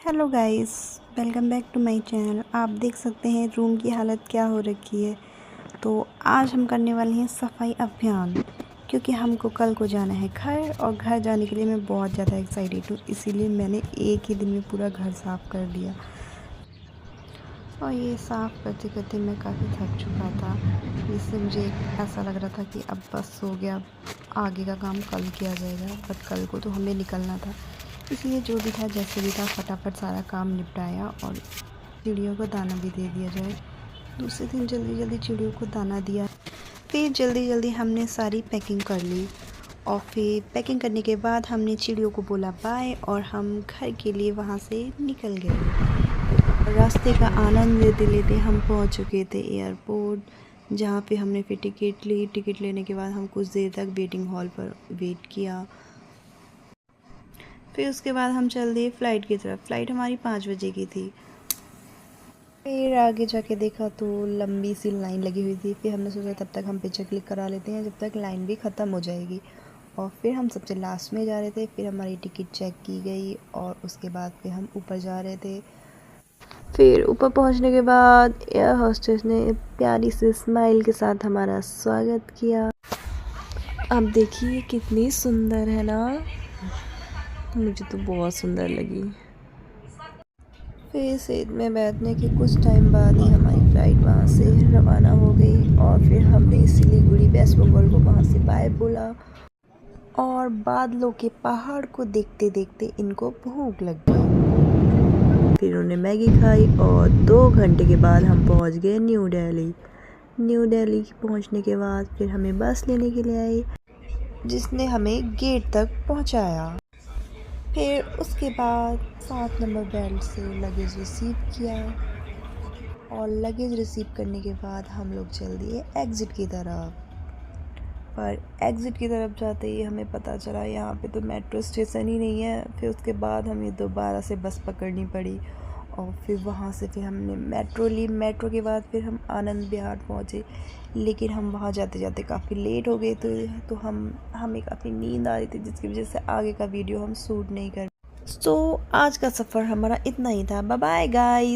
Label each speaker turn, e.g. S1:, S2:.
S1: Hello guys, welcome back to my channel. आप देख सकते हैं रूम की हालत क्या हो रखी है। तो आज हम करने वाले हैं सफाई अभियान, क्योंकि हमको कल को जाना है घर, और घर जाने के लिए मैं बहुत ज़्यादा एक्साइटेड हूँ। इसीलिए मैंने एक ही दिन में पूरा घर साफ़ कर दिया। और ये साफ़ करते करते मैं काफ़ी थक चुका था, जिससे मुझे ऐसा लग रहा था कि अब बस हो गया, आगे का काम कल किया जाएगा। बट कल को तो हमें निकलना था, इसलिए जो भी था जैसे भी था फटाफट सारा काम निपटाया और चिड़ियों को दाना भी दे दिया जाए। दूसरे दिन जल्दी जल्दी चिड़ियों को दाना दिया, फिर जल्दी जल्दी हमने सारी पैकिंग कर ली। और फिर पैकिंग करने के बाद हमने चिड़ियों को बोला बाय, और हम घर के लिए वहाँ से निकल गए। रास्ते का आनंद लेते लेते हम पहुँच चुके थे एयरपोर्ट, जहाँ पे हमने फिर टिकट ली। टिकट लेने के बाद हम कुछ देर तक वेटिंग हॉल पर वेट किया। फिर उसके बाद हम चल दिए फ़्लाइट की तरफ। फ़्लाइट हमारी 5 बजे की थी। फिर आगे जाके देखा तो लंबी सी लाइन लगी हुई थी। फिर हमने सोचा तब तक हम पिक्चर क्लिक करा लेते हैं, जब तक लाइन भी ख़त्म हो जाएगी। और फिर हम सबसे लास्ट में जा रहे थे। फिर हमारी टिकट चेक की गई और उसके बाद फिर हम ऊपर जा रहे थे। फिर ऊपर पहुंचने के बाद एयर होस्टेस ने प्यारी सी स्माइल के साथ हमारा स्वागत किया। अब देखिए कितनी सुंदर है ना, मुझे तो बहुत सुंदर लगी। फिर सीट में बैठने के कुछ टाइम बाद ही हमारी फ़्लाइट वहाँ से रवाना हो गई। और फिर हमने सिलीगुड़ी वेस्ट बंगाल को वहाँ से बाय बोला। और बादलों के पहाड़ को देखते देखते इनको भूख लग गई। फिर उन्होंने मैगी खाई और 2 घंटे के बाद हम पहुँच गए न्यू दिल्ली। न्यू दिल्ली पहुँचने के बाद फिर हमें बस लेने के लिए आई, जिसने हमें गेट तक पहुँचाया। फिर उसके बाद 7 नंबर बेल्ट से लगेज रिसीव किया, और लगेज रिसीव करने के बाद हम लोग चल दिए एग्ज़िट की तरफ। पर एग्ज़िट की तरफ जाते ही हमें पता चला यहाँ पे तो मेट्रो स्टेशन ही नहीं है। फिर उसके बाद हमें दोबारा से बस पकड़नी पड़ी, और फिर वहाँ से फिर हमने मेट्रो ली। मेट्रो के बाद फिर हम आनंद विहार पहुँचे, लेकिन हम वहाँ जाते जाते काफ़ी लेट हो गए थे। तो हमें काफ़ी नींद आ रही थी, जिसकी वजह से आगे का वीडियो हम शूट नहीं कर। तो आज का सफ़र हमारा इतना ही था। Bye bye guys.